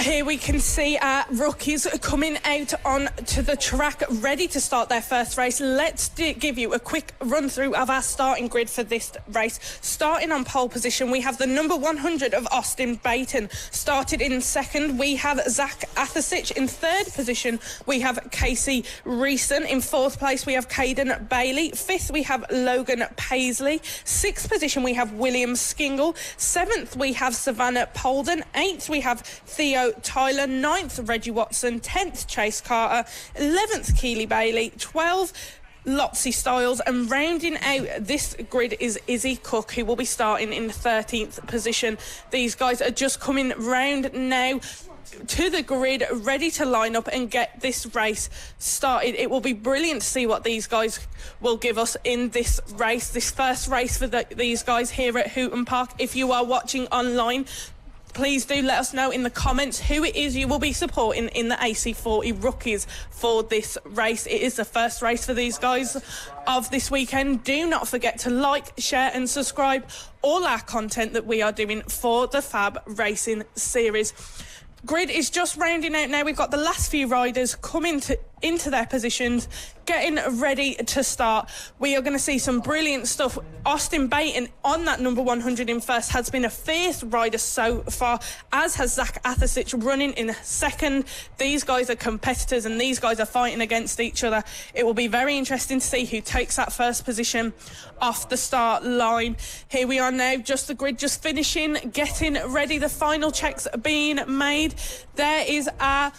Here we can see our rookies coming out onto the track, ready to start their first race. Let's give you a quick run through of our starting grid for this race. Starting on pole position, we have the number 100 of Austin BEIGHTON. Started in second, we have Zach ATHERSYCH. In third position, we have Kasey REESON. In fourth place, we have Cayden BAILEY. Fifth, we have Logan PAISLEY. Sixth position, we have William SKINGLE. Seventh, we have Savannah POLDEN. Eighth, we have Theo TYLER. 9th, Reggie WATSON. 10th, Chase Carter. 11th, Keeley BAILEY. 12th, Lhotsie STILES, and rounding out this grid is Izzy COOK, who will be starting in 13th position. These guys are just coming round now to the grid, ready to line up and get this race started. It will be brilliant to see what these guys will give us in this race, this first race for these guys here at Hooton Park. If you are watching online, please do let us know in the comments who it is you will be supporting in the AC40 Rookies for this race. It is the first race for these guys of this weekend. Do not forget to like, share and subscribe all our content that we are doing for the FAB Racing series. Grid is just rounding out now. We've got the last few riders coming into their positions, getting ready to start. We are going to see some brilliant stuff. Austin BEIGHTON on that number 100 in first has been a fierce rider so far, as has Zach ATHERSYCH running in second. These guys are competitors and these guys are fighting against each other. It will be very interesting to see who takes that first position off the start line. Here we are now, just the grid just finishing, getting ready. The final checks are being made. There is our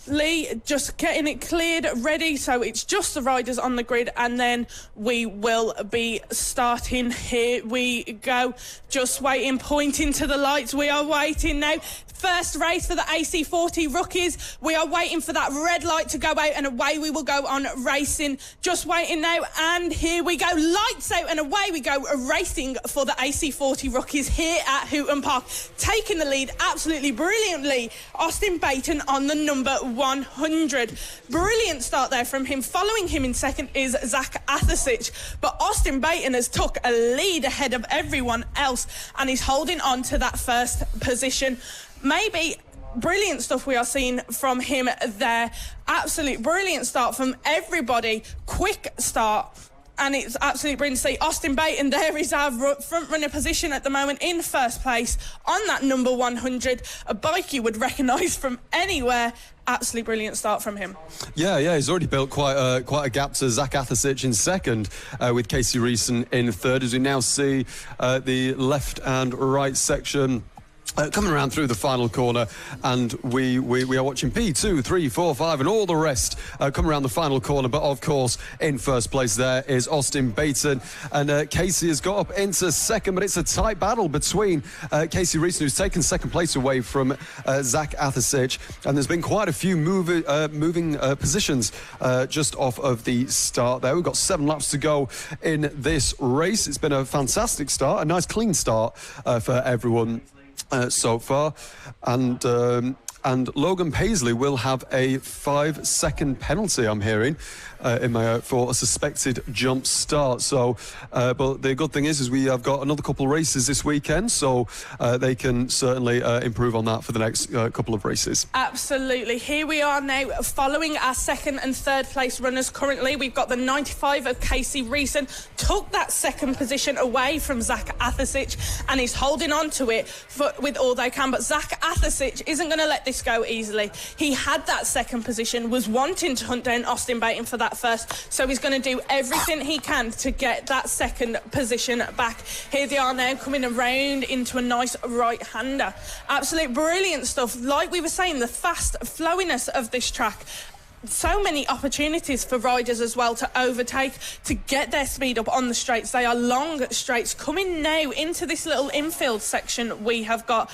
Lee just getting it cleared, ready, so it's just the riders on the grid, and then we will be starting. Here we go, just waiting, pointing to the lights. We are waiting now. First race for the AC40 Rookies. We are waiting for that red light to go out and away we will go on racing. Just waiting now, and here we go. Lights out and away we go, racing for the AC40 Rookies here at Hooton Park. Taking the lead absolutely brilliantly, Austin BEIGHTON on the number 100. Brilliant start there from him. Following him in second is Zach ATHERSYCH, but Austin BEIGHTON has took a lead ahead of everyone else and he's holding on to that first position. Maybe brilliant stuff we are seeing from him there. Absolute brilliant start from everybody. Quick start. And it's absolutely brilliant to see Austin BEIGHTON. There is our front runner position at the moment in first place on that number 100. A bike you would recognise from anywhere. Absolutely brilliant start from him. Yeah, he's already built quite a gap to Zach ATHERSYCH in second, with Kasey REESON in third, as we now see the left and right section coming around through the final corner, and we are watching P2, 3, 4, 5 and all the rest come around the final corner. But of course, in first place there is Austin BEIGHTON, and Kasey has got up into second, but it's a tight battle between Kasey REESON, who's taken second place away from Zach ATHERSYCH, and there's been quite a few moving positions just off of the start there. We've got 7 laps to go in this race. It's been a fantastic start, a nice clean start for everyone so far, and Logan PAISLEY will have a 5-second penalty, I'm hearing, for a suspected jump start. So, but the good thing is we have got another couple of races this weekend, so they can certainly improve on that for the next couple of races. Absolutely. Here we are now, following our second and third place runners currently. We've got the 95 of Kasey REESON, took that second position away from Zach ATHERSYCH, and he's holding on to it with all they can. But Zach ATHERSYCH isn't going to let this go easily. He had that second position, was wanting to hunt down Austin BEIGHTON for that first, so he's going to do everything he can to get that second position back. Here they are now, coming around into a nice right-hander. Absolute brilliant stuff. Like we were saying, the fast flowiness of this track. So many opportunities for riders as well to overtake, to get their speed up on the straights. They are long straights. Coming now into this little infield section, we have got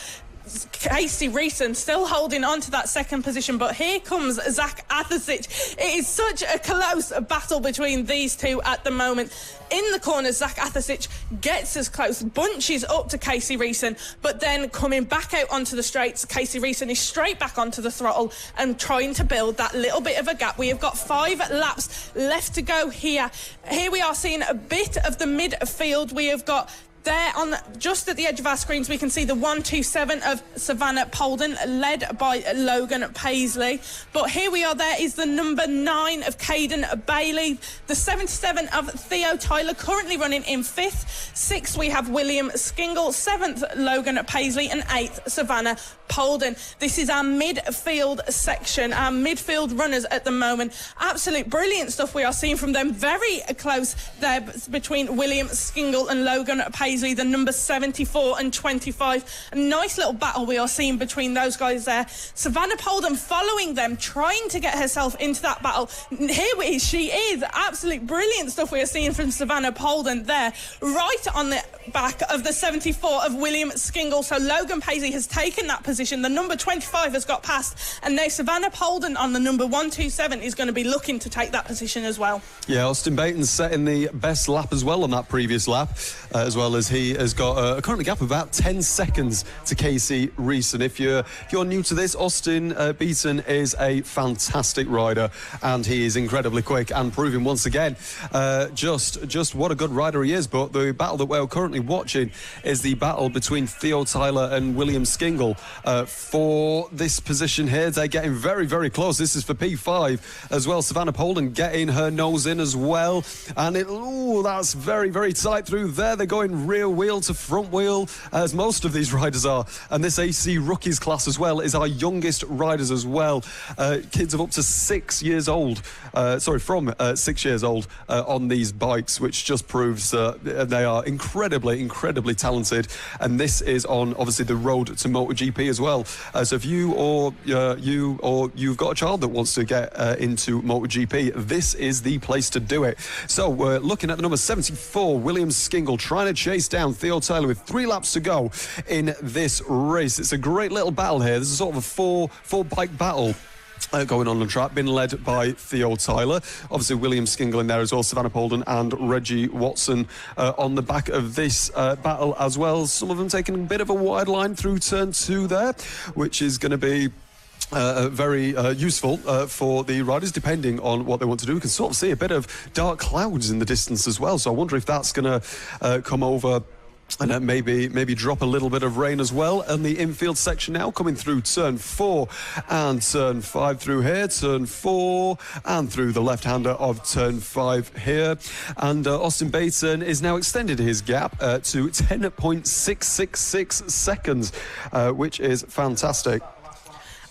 Kasey REESON still holding on to that second position, but here comes Zach ATHERSYCH. It is such a close battle between these two at the moment. In the corners, Zach ATHERSYCH gets as close, bunches up to Kasey REESON, but then coming back out onto the straights, Kasey REESON is straight back onto the throttle and trying to build that little bit of a gap. We have got 5 laps left to go here. Here we are seeing a bit of the midfield. We have got There, on just at the edge of our screens, we can see the 127 of Savannah POLDEN, led by Logan PAISLEY. But here we are, there is the number 9 of Cayden BAILEY, the 77 of Theo TYLER, currently running in 5th. 6th, we have William SKINGLE, 7th, Logan PAISLEY, and 8th, Savannah POLDEN. This is our midfield section, our midfield runners at the moment. Absolute brilliant stuff we are seeing from them. Very close there between William SKINGLE and Logan PAISLEY, the number 74 and 25. A nice little battle we are seeing between those guys there. Savannah POLDEN following them, trying to get herself into that battle. Here she is. Absolute brilliant stuff we are seeing from Savannah POLDEN there, right on the back of the 74 of William SKINGLE. So Logan PAISLEY has taken that position. The number 25 has got past, and now Savannah POLDEN on the number 127 is going to be looking to take that position as well. Yeah, Austin Baton setting the best lap as well on that previous lap, as well as he has got a current gap of about 10 seconds to Kasey REESON. If you're new to this, Austin Baton is a fantastic rider, and he is incredibly quick and proving once again just what a good rider he is. But the battle that we're currently watching is the battle between Theo TYLER and William SKINGLE for this position here. They're getting very, very close. This is for P5 as well. Savannah POLDEN getting her nose in as well, and that's very, very tight through there. They're going rear wheel to front wheel, as most of these riders are, and this AC Rookies class as well is our youngest riders as well. Kids of up to 6 years old, from 6 years old on these bikes, which just proves they are incredibly, incredibly talented. And this is on obviously the road to MotoGP as well. So if you've got a child that wants to get into MotoGP, this is the place to do it. So we're looking at the number 74, William SKINGLE, trying to chase down Theo TYLER with 3 laps to go in this race. It's a great little battle here. This is sort of a four bike battle going on the track, been led by Theo TYLER. Obviously, William SKINGLE in there as well, Savannah POLDEN and Reggie WATSON on the back of this battle as well. Some of them taking a bit of a wide line through turn 2 there, which is going to be very useful for the riders, depending on what they want to do. We can sort of see a bit of dark clouds in the distance as well, so I wonder if that's going to come over and maybe drop a little bit of rain as well. And the infield section now coming through turn 4 and turn 5 through here, turn 4 and through the left-hander of turn 5 here. And Austin Baton is now extended his gap to 10.666 seconds, which is fantastic.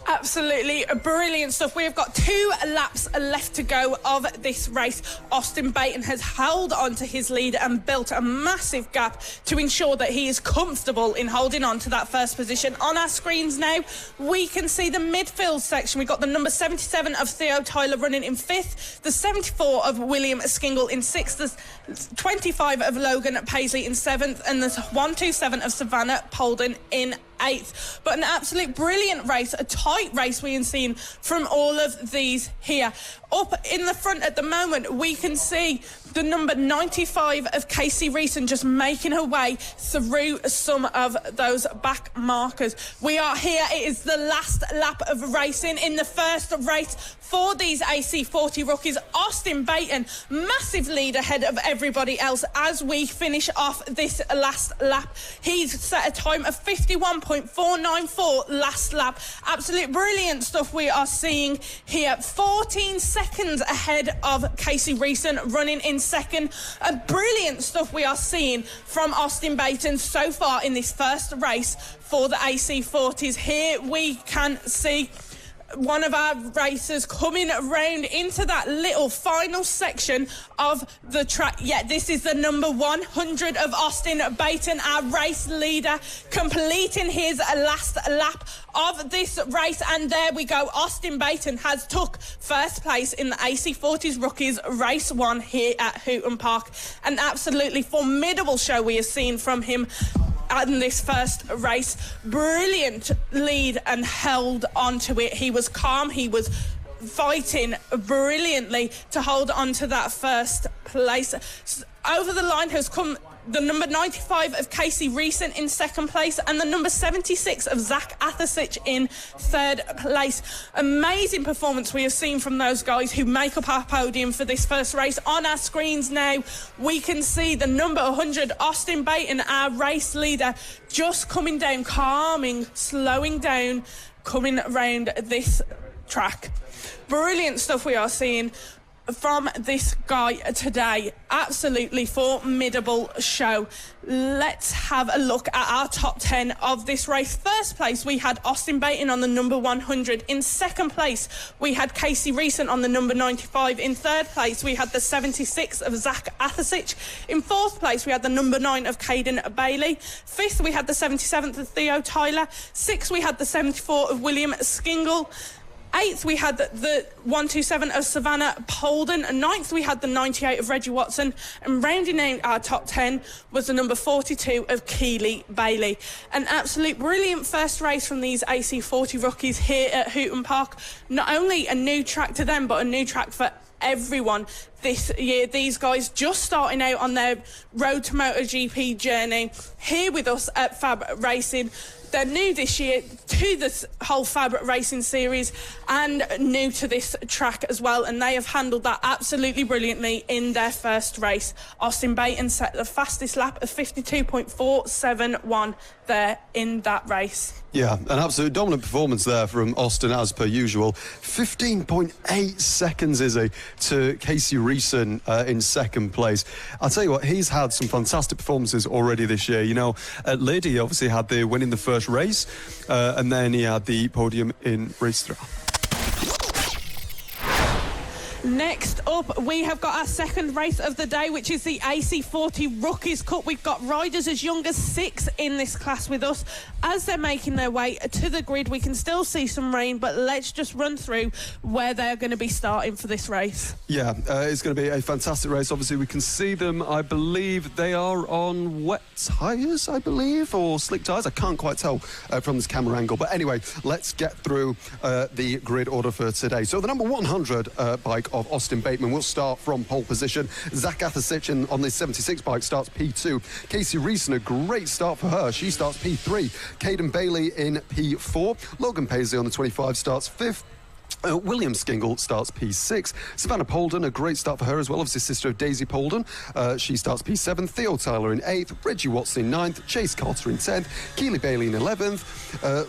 Absolutely brilliant stuff. We've got 2 laps left to go of this race. Austin Baton has held on to his lead and built a massive gap to ensure that he is comfortable in holding on to that first position. On our screens now, we can see the midfield section. We've got the number 77 of Theo TYLER running in 5th, the 74 of William SKINGLE in 6th, the 25 of Logan PAISLEY in 7th, and the 127 of Savannah POLDEN in 8th. But an absolute brilliant race, a tight race we have seen from all of these here. Up in the front at the moment, we can see the number 95 of Kasey REESON just making her way through some of those back markers. We are here. It is the last lap of racing in the first race for these AC40 rookies. Austin Baton, massive lead ahead of everybody else as we finish off this last lap. He's set a time of 51.494 last lap. Absolute brilliant stuff we are seeing here. 14 seconds ahead of Kasey REESON running in second. Brilliant stuff we are seeing from Austin Baton so far in this first race for the AC40s. Here we can see one of our racers coming round into that little final section of the track. Yeah, this is the number 100 of Austin Baton, our race leader, completing his last lap of this race. And there we go. Austin Baton has took first place in the AC40s Rookies Race 1 here at Hooton Park. An absolutely formidable show we have seen from him in this first race. Brilliant lead and held on to it. He was calm. He was fighting brilliantly to hold on to that first place. Over the line has come the number 95 of Kasey REESON in second place, and the number 76 of Zach ATHERSYCH in third place. Amazing performance we have seen from those guys who make up our podium for this first race. On our screens now, we can see the number 100, Austin BEIGHTON, our race leader, just coming down, calming, slowing down, coming around this track. Brilliant stuff we are seeing from this guy today. Absolutely formidable show. Let's have a look at our top 10 of this race. First place, we had Austin BEIGHTON on the number 100. In second place, we had Kasey REESON on the number 95. In third place, we had the 76 of Zach ATHERSYCH. In fourth place, we had the number 9 of Cayden BAILEY. Fifth, we had the 77th of Theo TYLER. Sixth, we had the 74 of William SKINGLE. Eighth, we had the 127 of Savannah POLDEN. And ninth, we had the 98 of Reggie WATSON. And rounding out our top 10 was the number 42 of Keeley BAILEY. An absolute brilliant first race from these AC40 rookies here at Hooton Park. Not only a new track to them, but a new track for everyone this year. These guys just starting out on their road to MotoGP journey here with us at FAB Racing. They're new this year to this whole FAB Racing series and new to this track as well, and they have handled that absolutely brilliantly in their first race. Austin BEIGHTON set the fastest lap of 52.471 there in that race. Yeah, an absolute dominant performance there from Austin as per usual. 15.8 seconds, Izzy, to Kasey REESON in second place. I'll tell you what, he's had some fantastic performances already this year. You know, at Lid, he obviously had the win in the first race, and then he had the podium in race 3. Next up, we have got our second race of the day, which is the AC40 Rookies Cup. We've got riders as young as 6 in this class with us. As they're making their way to the grid, we can still see some rain, but let's just run through where they're going to be starting for this race. Yeah, it's going to be a fantastic race. Obviously, we can see them. I believe they are on wet tyres, I believe, or slick tyres. I can't quite tell from this camera angle. But anyway, let's get through the grid order for today. So the number 100 bike of Austin BEIGHTON will start from pole position. Zach ATHERSYCH on the 76 bike starts P2. Kasey REESON, a great start for her. She starts P3. Cayden BAILEY in P4. Logan PAISLEY on the 25 starts 5th. William SKINGLE starts P6. Savannah POLDEN, a great start for her as well, obviously sister of Daisy POLDEN. She starts P7. Theo TYLER in 8th. Reggie WATSON in 9th. Chase Carter in 10th. Keeley BAILEY in 11th.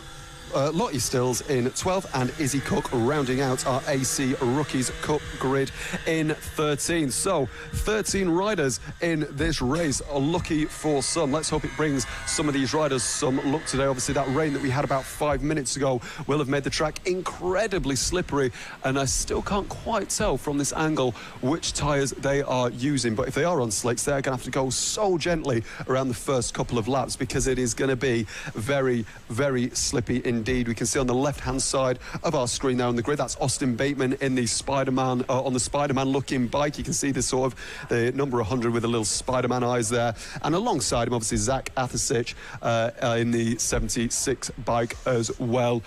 Lhotsie STILES in 12th, and Izzy COOK rounding out our AC Rookies Cup grid in 13th. So 13 riders in this race are lucky for some. Let's hope it brings some of these riders some luck today. Obviously that rain that we had about 5 minutes ago will have made the track incredibly slippery, and I still can't quite tell from this angle which tyres they are using. But if they are on slicks, they're going to have to go so gently around the first couple of laps, because it is going to be very, very slippy indeed. We can see on the left-hand side of our screen there on the grid, that's Austin BEIGHTON in the Spider-Man, on the Spider-Man looking bike. You can see this sort of the number 100 with the little Spider-Man eyes there. And alongside him, obviously, Zach ATHERSYCH in the 76 bike as well,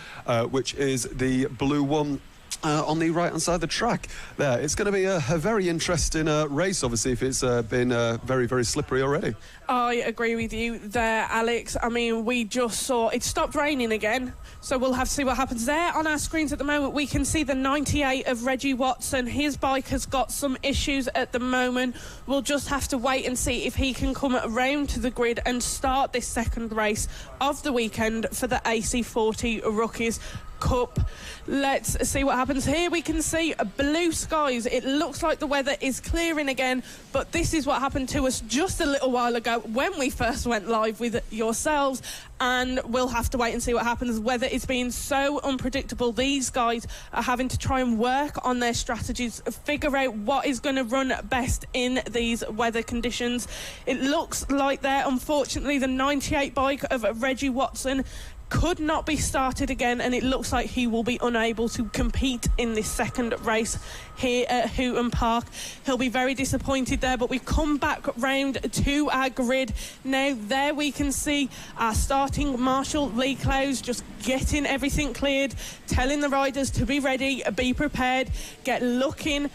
which is the blue one. On the right-hand side of the track there. It's going to be a very interesting race, obviously, if it's been very, very slippery already. I agree with you there, Alex. I mean, we just saw it stopped raining again, so we'll have to see what happens there. On our screens at the moment, we can see the 98 of Reggie WATSON. His bike has got some issues at the moment. We'll just have to wait and see if he can come around to the grid and start this second race of the weekend for the AC40 Rookies Cup. Let's see what happens here. We can see blue skies. It looks like the weather is clearing again, but this is what happened to us just a little while ago when we first went live with yourselves, and we'll have to wait and see what happens. Weather is being so unpredictable. These guys are having to try and work on their strategies, figure out what is going to run best in these weather conditions. It looks like there, unfortunately, the 98 bike of Reggie WATSON could not be started again, and it looks like he will be unable to compete in this second race here at Hooton Park. He'll be very disappointed there, but we've come back round to our grid now. There we can see our starting marshal, Lee Clowes, just getting everything cleared, telling the riders to be ready, be prepared, get looking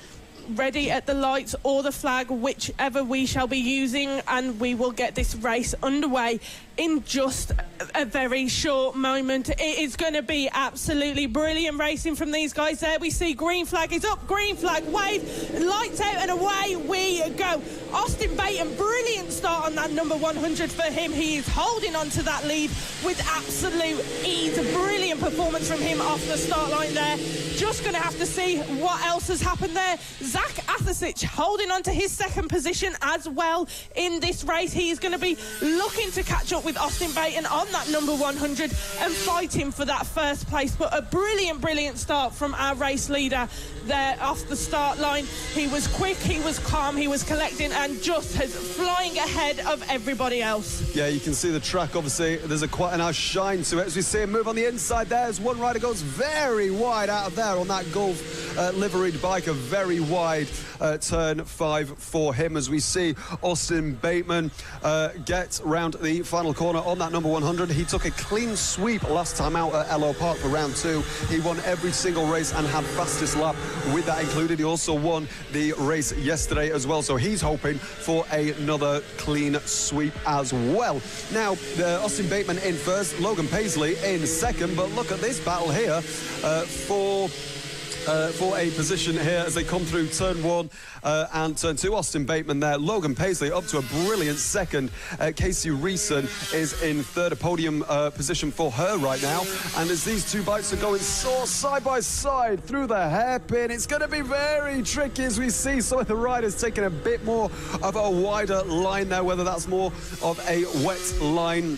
ready at the lights or the flag, whichever we shall be using, and we will get this race underway in just a very short moment. It is going to be absolutely brilliant racing from these guys. There we see green flag is up, green flag wave, lights out, and away we go. Austin Baton, brilliant start on that number 100 for him. He is holding on to that lead with absolute ease. A brilliant performance from him off the start line there. Just going to have to see what else has happened there. Zach ATHERSYCH holding on to his second position as well in this race. He is going to be looking to catch up with Austin Baton on that number 100 and fighting for that first place. But a brilliant start from our race leader there off the start line. He was quick, he was calm, he was collecting, and just is flying ahead of everybody else. Yeah, you can see the track, obviously. There's quite a nice shine to it. As we see him move on the inside there, as one rider goes very wide out of there on that Gulf liveried bike. A very wide turn 5 for him, as we see Austin Bateman get round the final corner on that number 100. He took a clean sweep last time out at Ellesmere Port for round 2. He won every single race and had fastest lap with that included. He also won the race yesterday as well, so he's hoping for another clean sweep as well. Now, Austin Bateman in first, Logan PAISLEY in second, but look at this battle here for a position here as they come through turn 1 and turn 2. Austin Bateman there, Logan PAISLEY up to a brilliant second. Kasey REESON is in third, a podium position for her right now. And as these two bikes are going so side by side through the hairpin, it's going to be very tricky as we see some of the riders taking a bit more of a wider line there, whether that's more of a wet line.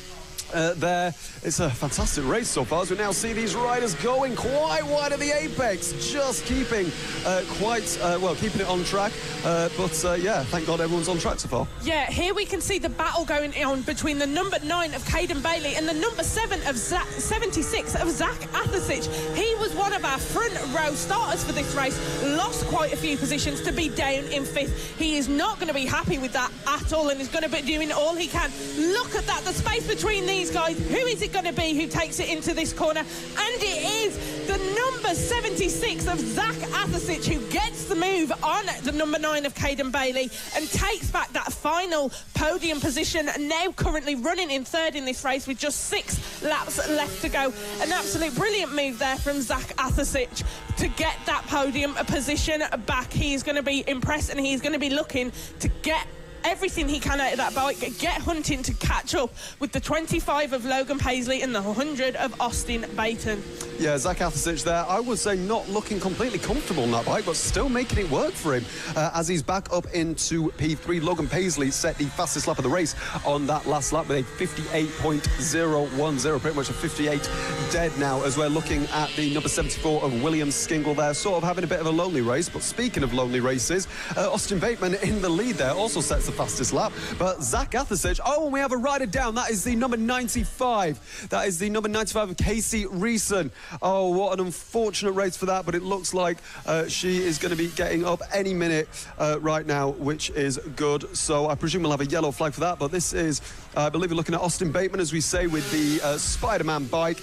There. It's a fantastic race so far, as we now see these riders going quite wide at the apex, just keeping keeping it on track. Yeah, thank God everyone's on track so far. Yeah, here we can see the battle going on between the number 9 of Cayden BAILEY and the number 76 of Zach ATHERSYCH. He was one of our front row starters for this race, lost quite a few positions to be down in 5th. He is not going to be happy with that at all, and is going to be doing all he can. Look at that, the space between these guys. Who is it going to be who takes it into this corner? And it is the number 76 of Zach ATHERSYCH who gets the move on the number 9 of Cayden BAILEY and takes back that final podium position, now currently running in third in this race with just 6 laps left to go. An absolute brilliant move there from Zach ATHERSYCH to get that podium position back. He's going to be impressed, and he's going to be looking to get everything he can out of that bike, get hunting to catch up with the 25 of Logan PAISLEY and the 100 of Austin Baton. Yeah, Zach ATHERSYCH there, I would say not looking completely comfortable on that bike, but still making it work for him as he's back up into P3. Logan PAISLEY set the fastest lap of the race on that last lap with a 58.010, pretty much a 58 dead now, as we're looking at the number 74 of William SKINGLE there, sort of having a bit of a lonely race. But speaking of lonely races, Austin Bateman in the lead there also sets the fastest lap, but Zach ATHERSYCH, and we have a rider down. That is the number 95. That is the number 95 of Kasey REESON. Oh, what an unfortunate race for that, but it looks like she is going to be getting up any minute right now, which is good. So I presume we'll have a yellow flag for that, but this is, I believe we're looking at Austin Bateman, as we say, with the Spider-Man bike.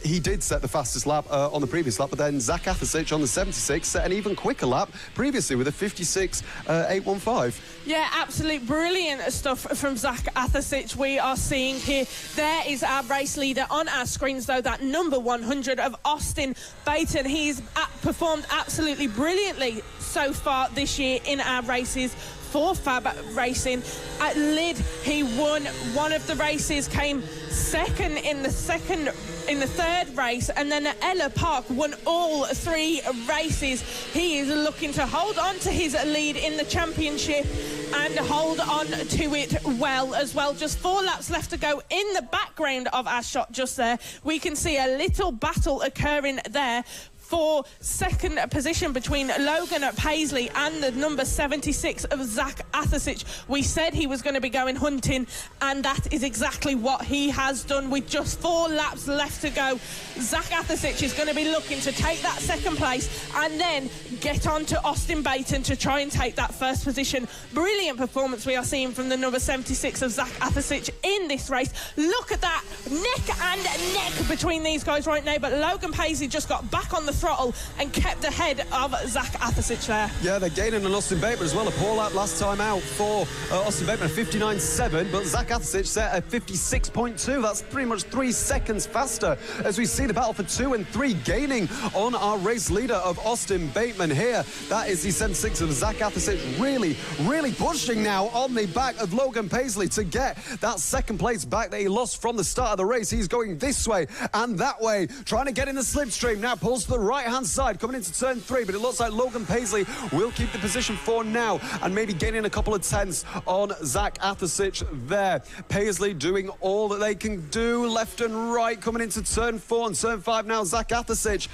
He did set the fastest lap on the previous lap, but then Zach ATHERSYCH on the 76 set an even quicker lap previously with a 56.815. Yeah, absolute brilliant stuff from Zach ATHERSYCH we are seeing here. There is our race leader on our screens, though, that number 100 of Austin Baton. He's performed absolutely brilliantly so far this year in our races for FAB Racing. At Lid, he won one of the races, came second in the third race, and then at Ellesmere Park won all 3 races. He is looking to hold on to his lead in the championship and hold on to it well as well. Just 4 laps left to go. In the background of our shot just there, we can see a little battle occurring there for second position between Logan PAISLEY and the number 76 of Zach ATHERSYCH. We said he was going to be going hunting, and that is exactly what he has done. With just 4 laps left to go, Zach ATHERSYCH is going to be looking to take that second place and then get on to Austin Baton to try and take that first position. Brilliant performance we are seeing from the number 76 of Zach ATHERSYCH in this race. Look at that, neck and neck between these guys right now, but Logan PAISLEY just got back on the throttle and kept ahead of Zach ATHERSYCH there. Yeah, they're gaining on Austin Bateman as well. A poor lap last time out for Austin Bateman, 59.7, but Zach ATHERSYCH set at 56.2. That's pretty much 3 seconds faster as we see the battle for 2 and 3 gaining on our race leader of Austin Bateman here. That is the 7.6 of Zach ATHERSYCH, really pushing now on the back of Logan PAISLEY to get that second place back that he lost from the start of the race. He's going this way and that way, trying to get in the slipstream. Now pulls to the right-hand side, coming into turn 3, but it looks like Logan PAISLEY will keep the position for now and maybe gaining a couple of tenths on Zach ATHERSYCH there. PAISLEY doing all that they can do, left and right, coming into turn 4 and turn 5 now. Zach ATHERSYCH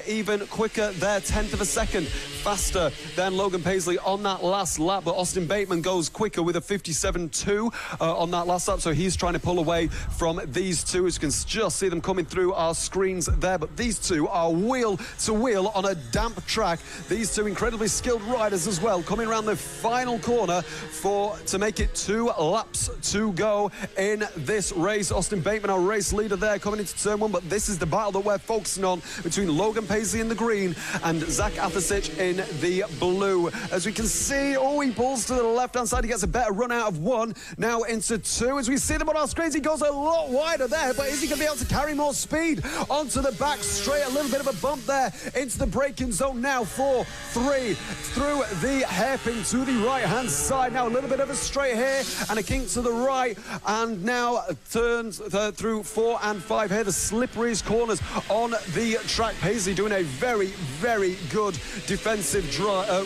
even quicker there, 10th of a second faster than Logan PAISLEY on that last lap, but Austin Bateman goes quicker with a 57.2 on that last lap, so he's trying to pull away from these two, as you can just see them coming through our screens there. But these two are wheel to wheel on a damp track. These two incredibly skilled riders as well, coming around the final corner to make it 2 laps to go in this race. Austin Bateman, our race leader there, coming into turn 1, but this is the battle that we're focusing on between Logan PAISLEY in the green and Zach ATHERSYCH in the blue. As we can see, he pulls to the left-hand side. He gets a better run out of 1, now into 2. As we see them on our screens, he goes a lot wider there, but is he going to be able to carry more speed onto the back straight? A little bit of a bump there into the braking zone now. 4, 3 through the hairpin to the right-hand side. Now a little bit of a straight here and a kink to the right, and now turns through 4 and 5 here, the slipperiest corners on the track. PAISLEY doing a very good defensive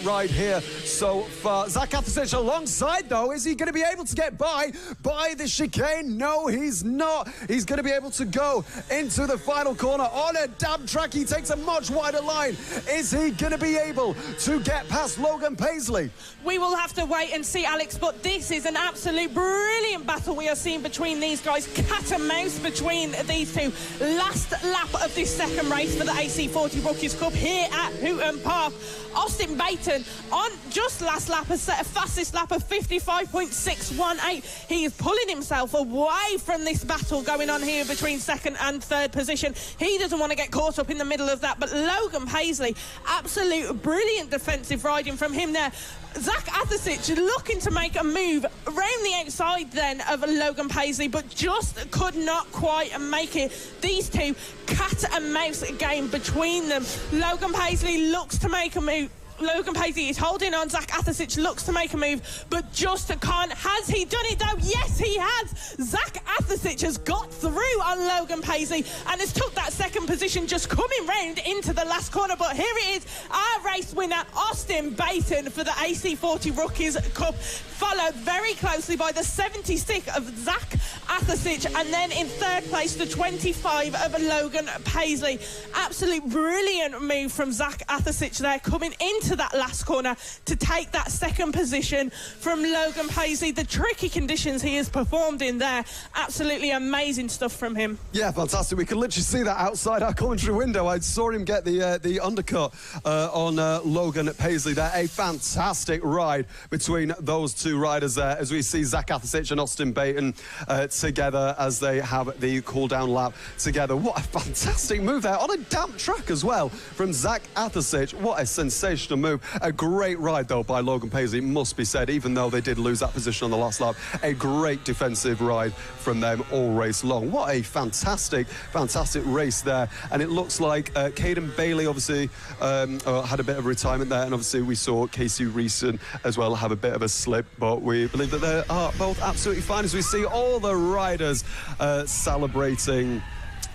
ride here so far. Zach ATHERSYCH alongside though. Is he going to be able to get by the chicane? No, he's not. He's going to be able to go into the final corner on a damp track. He takes a much wider line. Is he going to be able to get past Logan PAISLEY? We will have to wait and see, Alex, but this is an absolute brilliant battle we are seeing between these guys. Cat and mouse between these two. Last lap of this second race for the AC40 Rookies Cup here at Hooton Park. Austin Bateman on just last lap has set a fastest lap of 55.618. He is pulling himself away from this battle going on here between second and third position. He doesn't want to get caught up in the middle of that, but Logan PAISLEY, absolute brilliant defensive riding from him there. Zach ATHERSYCH looking to make a move around the outside then of Logan PAISLEY, but just could not quite make it. These two, cat and mouse game between them. Logan PAISLEY looks to make a move. Logan PAISLEY is holding on. Zach ATHERSYCH looks to make a move, but just can't. Has he done it though? Yes, he has. Zach ATHERSYCH has got through on Logan PAISLEY and has took that second position, just coming round into the last corner. But here it is, our race winner, Austin Bateman, for the AC40 Rookies Cup, followed very closely by the 76 of Zach ATHERSYCH, and then in third place, the 25 of Logan PAISLEY. Absolute brilliant move from Zach ATHERSYCH there, coming into that last corner to take that second position from Logan PAISLEY. The tricky conditions he has performed in there, absolutely amazing stuff from him. Yeah, fantastic. We can literally see that outside our commentary window. I saw him get the undercut on Logan PAISLEY there. A fantastic ride between those two riders there, as we see Zach ATHERSYCH and Austin Bateman together as they have the cool-down lap together. What a fantastic move there on a damp track as well from Zach ATHERSYCH. What a sensational move. A great ride though by Logan PAISLEY, must be said, even though they did lose that position on the last lap. A great defensive ride from them all race long. What a fantastic race there. And it looks like Cayden BAILEY obviously had a bit of retirement there, and obviously we saw Kasey REESON as well have a bit of a slip, but we believe that they are both absolutely fine as we see all the riders celebrating.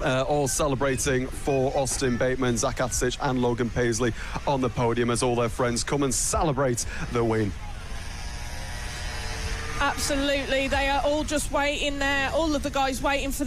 All celebrating for Austin Bateman, Zach ATHERSYCH and Logan PAISLEY on the podium as all their friends come and celebrate the win. Absolutely, they are all just waiting there, all of the guys waiting for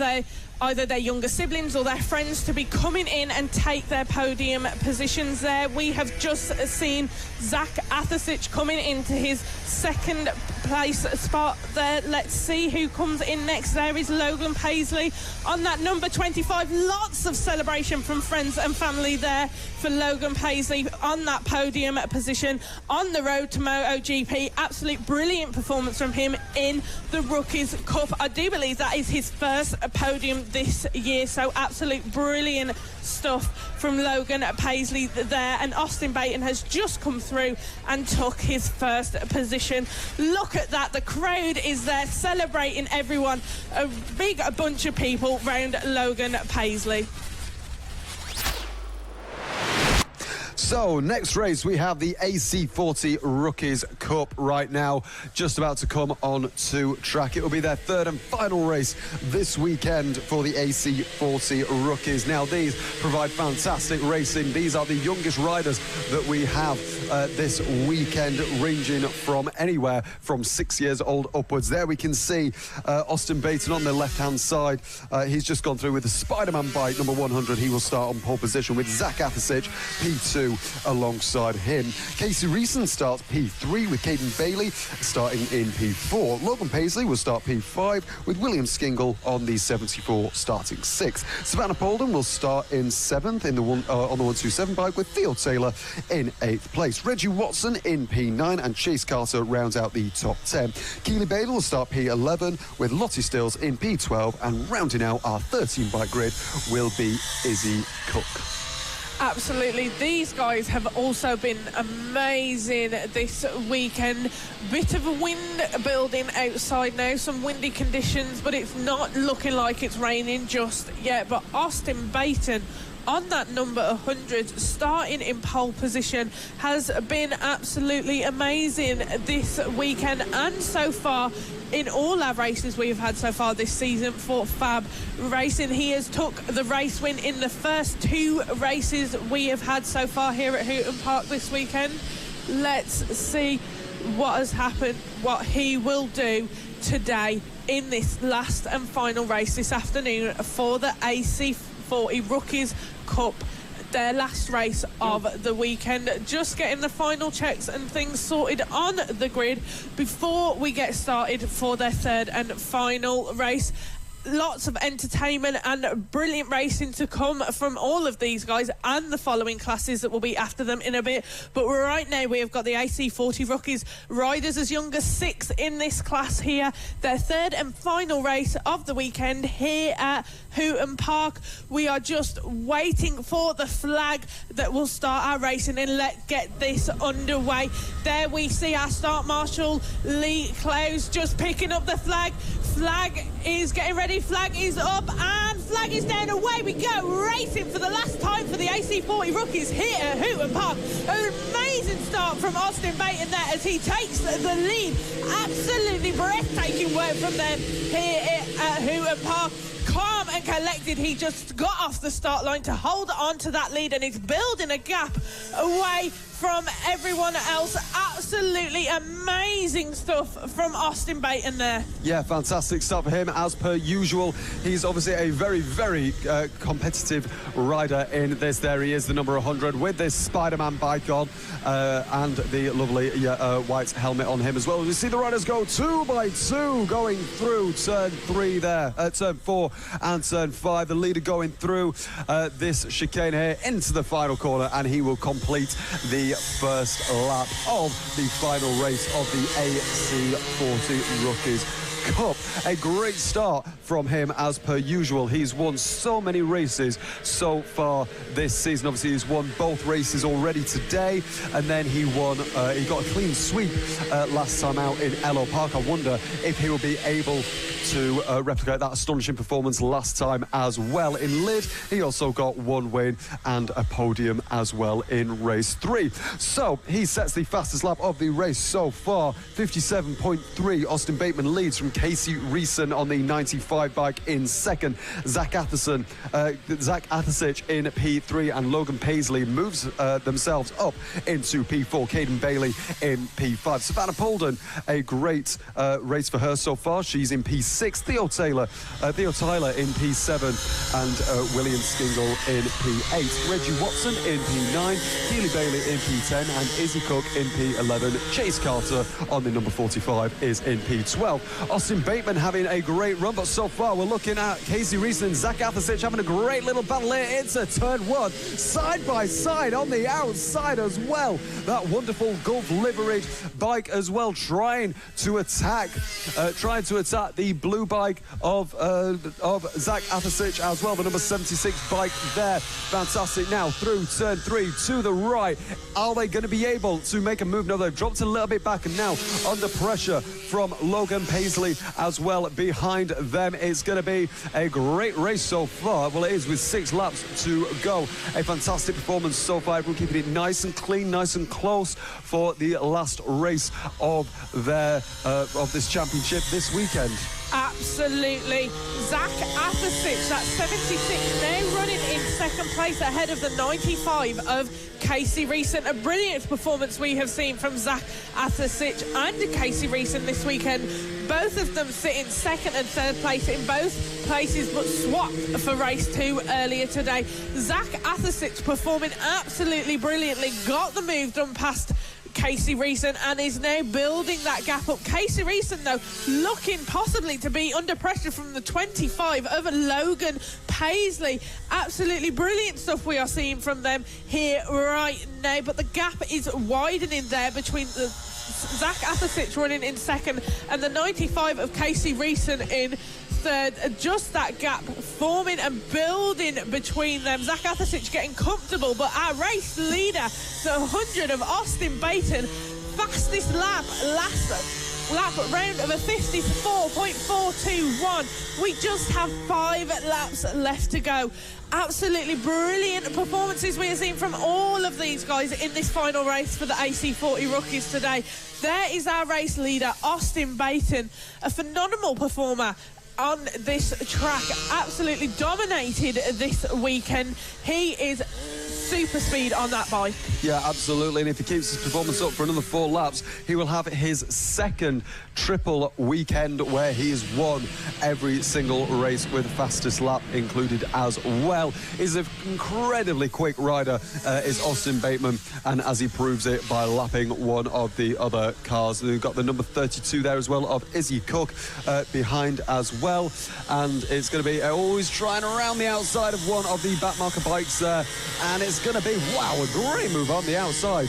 either their younger siblings or their friends to be coming in and take their podium positions there. We have just seen Zach ATHERSYCH coming into his second place spot there. Let's see who comes in next. There is Logan PAISLEY on that number 25. Lots of celebration from friends and family there for Logan PAISLEY on that podium position on the road to MotoGP. Absolute brilliant performance from him in the Rookies Cup. I do believe that is his first podium this year, so absolute brilliant stuff from Logan PAISLEY there. And Austin Bayton has just come through and took his first position. Look at that, the crowd is there celebrating everyone. A big bunch of people round Logan PAISLEY. So, next race, we have the AC40 Rookies Cup right now, just about to come on to track. It will be their third and final race this weekend for the AC40 Rookies. Now, these provide fantastic racing. These are the youngest riders that we have this weekend, ranging from anywhere from 6 years old upwards. There we can see Austin Bayton on the left-hand side. He's just gone through with the Spider-Man bike, number 100. He will start on pole position with Zach ATHERSYCH, P2. Alongside him. Kasey REESON starts P3 with Cayden BAILEY starting in P4. Logan PAISLEY will start P5 with William SKINGLE on the 74 starting 6th. Savannah POLDEN will start in 7th in the on the 127 bike with Theo TYLER in 8th place. Reggie WATSON in P9 and Chase Carter rounds out the top 10. Keeley BAILEY will start P11 with Lhotsie STILES in P12, and rounding out our 13 bike grid will be Izzy COOK. Absolutely. These guys have also been amazing this weekend. Bit of a wind building outside now, some windy conditions, but it's not looking like it's raining just yet. But Austin Bayton on that number 100, starting in pole position, has been absolutely amazing this weekend and so far in all our races we have had so far this season for FAB Racing. He has took the race win in the first 2 races we have had so far here at Hooton Park this weekend. Let's see what has happened, what he will do today in this last and final race this afternoon for the AC40 Rookies Cup, their last race of the weekend. Just getting the final checks and things sorted on the grid before we get started for their third and final race. Lots of entertainment and brilliant racing to come from all of these guys and the following classes that will be after them in a bit. But right now we have got the AC40 Rookies riders as young as 6 in this class here. Their third and final race of the weekend here at Hooton Park. We are just waiting for the flag that will start our racing, and let's get this underway. There we see our start marshal Lee Clowes just picking up the flag. Flag is getting ready, flag is up, and flag is down. Away we go, racing for the last time for the AC40 Rookies here at Hooton Park. An amazing start from Austin Bayton there as he takes the lead. Absolutely breathtaking work from them here at Hooton Park. Calm and collected, he just got off the start line to hold on to that lead, and he's building a gap away from everyone else. Absolutely amazing stuff from Austin Bayton there. Yeah, fantastic stuff for him as per usual. He's obviously a very, very competitive rider in this. There he is, the number 100 with this Spider-Man bike on and the lovely white helmet on him as well. We see the riders go 2 by 2 going through turn 3 there, turn 4 and turn 5. The leader going through this chicane here into the final corner, and he will complete the first lap of the final race of the AC40 Rookies Cup. A great start from him as per usual. He's won so many races so far this season. Obviously he's won both races already today, and then he won he got a clean sweep last time out in Ellesmere Park. I wonder if he will be able to replicate that astonishing performance last time as well in Lid. He also got 1 win and a podium as well in race 3. So he sets the fastest lap of the race so far. 57.3. Austin Bateman leads from Kasey REESON on the 95 bike in second. Zach Athersych in P3, and Logan PAISLEY moves themselves up into P4. Cayden BAILEY in P5. Savannah POLDEN, a great race for her so far. She's in P6. Theo TYLER in P7, and William SKINGLE in P8. Reggie WATSON in P9. Keeley BAILEY in P10, and Izzy COOK in P11. Chase Carter on the number 45 is in P12. Austin Bateman having a great run, but so far we're looking at Kasey REESON and Zach Athersych having a great little battle here. It's a turn one, side by side on the outside as well. That wonderful Gulf liveried bike as well, trying to attack the blue bike of Zach Athersych as well. The number 76 bike there. Fantastic. Now through turn 3 to the right. Are they going to be able to make a move? No, they've dropped a little bit back, and now under pressure from Logan PAISLEY as well behind them. It's going to be a great race so far. Well, it is, with 6 laps to go. A fantastic performance so far. Everyone keeping it nice and clean, nice and close for the last race of this championship this weekend. Absolutely. Zach Athersych, that 76, now running in second place ahead of the 95 of Kasey REESON. A brilliant performance we have seen from Zach Athersych and Kasey REESON this weekend. Both of them sitting second and third place in both places, but swapped for race 2 earlier today. Zach Athersych performing absolutely brilliantly, got the move done past Kasey REESON and is now building that gap up. Kasey REESON, though, looking possibly to be under pressure from the 25 of Logan PAISLEY. Absolutely brilliant stuff we are seeing from them here right now, but the gap is widening there between the Zach Athersych running in second and the 95 of Kasey REESON in third. Just that gap forming and building between them. Zach Athersych getting comfortable, but our race leader, the 100 of Austin Baton, fastest lap round of a 54.421. We just have 5 laps left to go. Absolutely brilliant performances we have seen from all of these guys in this final race for the AC40 Rookies today. There is our race leader, Austin Baton, a phenomenal performer on this track, absolutely dominated this weekend. He is super speed on that bike. Yeah, absolutely, and if he keeps his performance up for another 4 laps, he will have his second triple weekend where he has won every single race with fastest lap included as well. He's an incredibly quick rider, is Austin Bateman, and as he proves it by lapping one of the other cars. We've got the number 32 there as well of Izzy COOK behind as well, and it's going to be always trying around the outside of one of the backmarker bikes there, and it's going to be, wow, a great move on the outside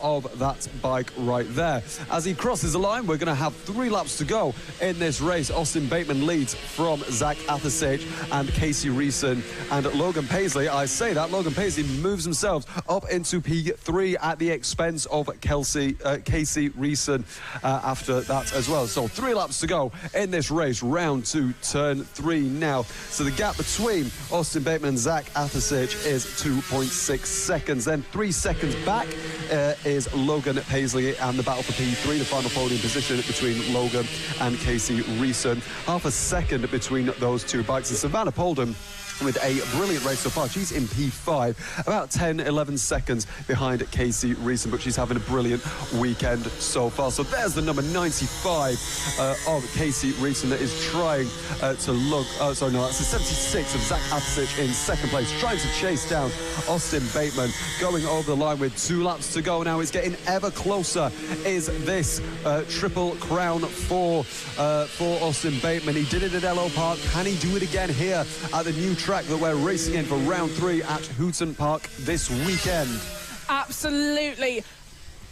of that bike right there. As he crosses the line, we're going to have 3 laps to go in this race. Austin Bateman leads from Zach Athersych and Kasey REESON and Logan PAISLEY. I say that Logan PAISLEY moves himself up into P3 at the expense of Kasey REESON after that as well. So 3 laps to go in this race, round 2, turn 3 now. So the gap between Austin Bateman and Zach Athersych is 2.6 seconds. Then 3 seconds back is Logan PAISLEY, and the battle for P3, the final podium position between Logan and Kasey REESON. Half a second between those 2 bikes. And Savannah POLDEN with a brilliant race so far. She's in P5, about 10-11 seconds behind Kasey REESON, but she's having a brilliant weekend so far. So there's the number 95 of Kasey REESON that is trying to look, that's the 76 of Zach Athersych in second place, trying to chase down Austin Bateman, going over the line with 2 laps to go now. It's getting ever closer, is this triple crown for Austin Bateman. He did it at Ellesmere Park. Can he do it again here at the new track that we're racing in for round 3 at Hooton Park this weekend? Absolutely.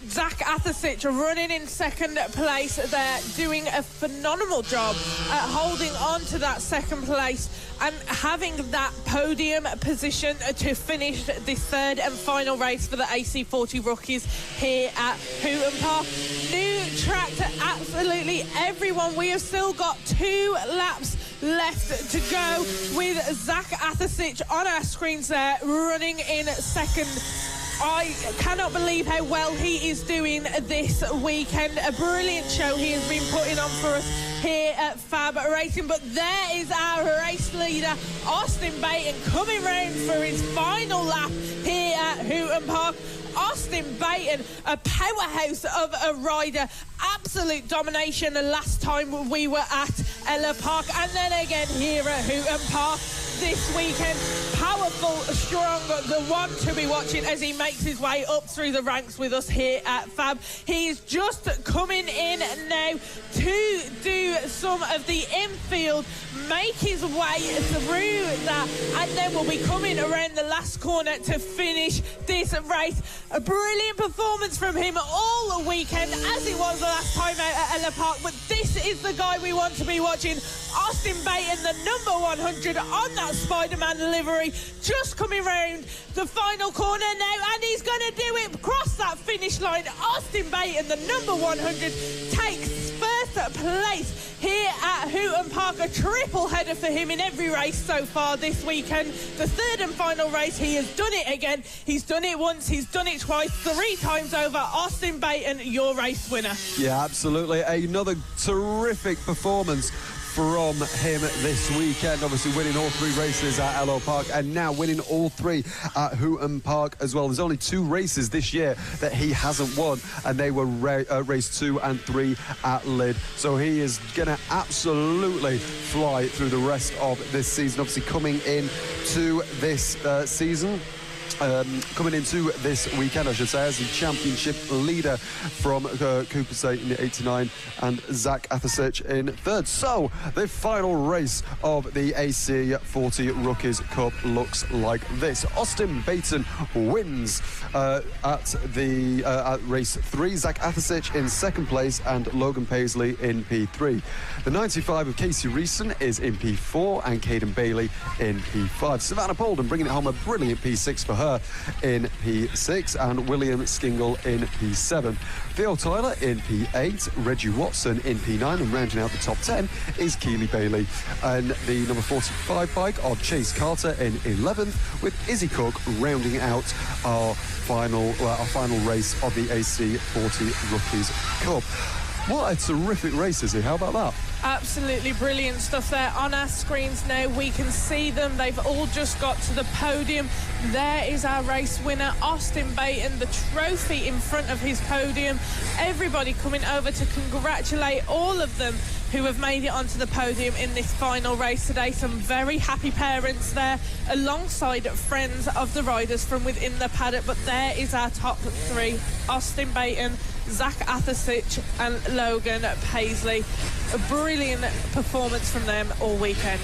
Zach Athersych running in second place there, doing a phenomenal job at holding on to that second place and having that podium position to finish the 3rd and final race for the AC40 Rookies here at Hooton Park. New track to absolutely everyone. We have still got 2 laps left to go with Zach Athersych on our screens there, running in second. I cannot believe how well he is doing this weekend. A brilliant show he has been putting on for us here at FAB Racing. But there is our race leader, Austin Bayton, coming round for his final lap here at Hooton Park. Austin Bayton, a powerhouse of a rider, absolute domination the last time we were at Ellesmere Park, and then again here at Hooton Park this weekend. Powerful, strong, the one to be watching as he makes his way up through the ranks with us here at FAB. He is just coming in now to do some of the infield, make his way through that, and then we'll be coming around the last corner to finish this race. A brilliant performance from him all the weekend, as it was the last time out at Ellesmere Park, but this is the guy we want to be watching. Austin Bayton, the number 100 on that Spider-Man livery, just coming round the final corner now, and he's going to do it, cross that finish line. Austin Bayton, the number 100, takes first place here at Hooton Park. A triple header for him in every race so far this weekend. The third and final race, he has done it again. He's done it once, he's done it twice, 3 times over. Austin Bayton, your race winner. Yeah, absolutely. Another terrific performance from him this weekend, obviously winning all 3 races at Ellesmere Park and now winning all 3 at Hooton Park as well. There's only 2 races this year that he hasn't won, and they were race 2 and 3 at Lid. So he is going to absolutely fly through the rest of this season. Obviously coming in to this season, coming into this weekend, I should say, as the championship leader from Cooper State in the 89 and Zach ATHERSYCH in 3rd. So the final race of the AC40 Rookies Cup looks like this. Austin Bayton wins at race 3, Zach ATHERSYCH in 2nd place and Logan PAISLEY in P3. The 95 of Kasey REESON is in P4 and Cayden BAILEY in P5. Savannah POLDEN bringing it home, a brilliant P6 for her in P6, and William SKINGLE in P7. Theo TYLER in P8, Reggie WATSON in P9, and rounding out the top 10 is Keeley BAILEY. And the number 45 bike of Chase Carter in 11th, with Izzy COOK rounding out our final race of the AC40 Rookies Cup. What a terrific race, Izzy. How about that? Absolutely brilliant stuff there on our screens now. We can see them. They've all just got to the podium. There is our race winner, Austin Bayton, the trophy in front of his podium. Everybody coming over to congratulate all of them who have made it onto the podium in this final race today. Some very happy parents there, alongside friends of the riders from within the paddock. But there is our top 3, Austin Bayton, Zach ATHERSYCH and Logan PAISLEY. A brilliant performance from them all weekend.